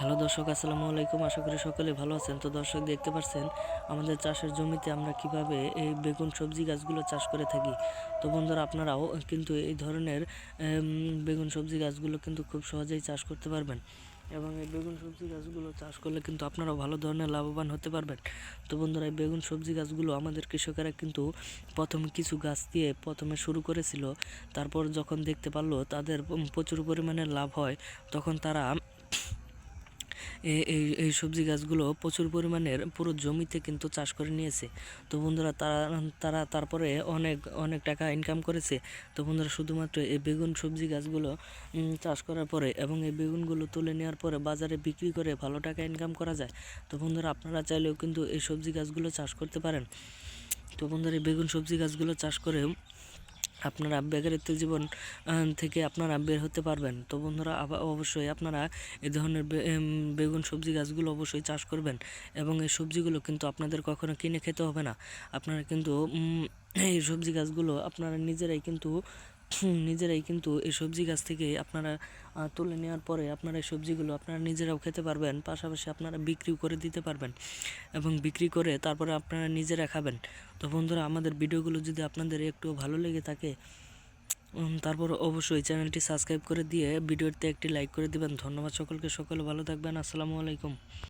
Hello দর্শক, আসসালামু আলাইকুম। আশা করি সকলে ভালো আছেন। তো দর্শক, দেখতে পাচ্ছেন আমাদের চাষের জমিতে আমরা কিভাবে এই বেগুন সবজি গাছগুলো চাষ করে থাকি। তো বন্ধুরা, আপনারাও কিন্তু এই ধরনের বেগুন সবজি গাছগুলো কিন্তু খুব সহজেই চাষ করতে পারবেন এবং এই বেগুন সবজি গাছগুলো চাষ করলে কিন্তু আপনারাও ভালো ধরনের লাভবান হতে পারবেন। তো বন্ধুরা, এই বেগুন সবজি গাছগুলো আমাদের কৃষকেরা কিন্তু প্রথমে কিছু গাছ দিয়ে প্রথমে শুরু করেছিল। তারপর যখন দেখতে পারলো তাদের প্রচুর পরিমাণে লাভ হয়, তখন তারা এই সবজি গাছগুলো প্রচুর পরিমাণের পুরো জমিতে কিন্তু চাষ করে নিয়েছে। তো বন্ধুরা, তারা তারপরে অনেক অনেক টাকা ইনকাম করেছে। তো বন্ধুরা, শুধুমাত্র এই বেগুন সবজি গাছগুলো চাষ করার পরে এবং এই বেগুনগুলো তুলে নেওয়ার পরে বাজারে বিক্রি করে ভালো টাকা ইনকাম করা যায়। তো বন্ধুরা, আপনারা চাইলেও কিন্তু এই সবজি গাছগুলো চাষ করতে পারেন। তো বন্ধুরা, এই বেগুন সবজি গাছগুলো চাষ করে আপনারা বেকারত্ব জীবন থেকে আপনারা বের হতে পারবেন। তো বন্ধুরা, অবশ্যই আপনারা এই ধরনের বেগুন সবজি গাছগুলো অবশ্যই চাষ করবেন এবং এই সবজিগুলো কিন্তু আপনাদের কখনো কিনে খেতে হবে না। আপনারা কিন্তু এই সবজি গাছগুলো আপনারা নিজেরাই কিন্তু এই সবজি গাছ থেকে আপনারা তুলে নেওয়ার পরে আপনারা এই সবজিগুলো আপনারা নিজেরাও খেতে পারবেন, পাশাপাশি আপনারা বিক্রিও করে দিতে পারবেন এবং বিক্রি করে তারপরে আপনারা নিজেরা খাবেন। তো বন্ধুরা, আমাদের ভিডিওগুলো যদি আপনাদের একটু ভালো লেগে থাকে তারপর অবশ্যই চ্যানেলটি সাবস্ক্রাইব করে দিয়ে ভিডিওতে একটি লাইক করে দিবেন। ধন্যবাদ সকলকে, সকলে ভালো থাকবেন। আসসালামু আলাইকুম।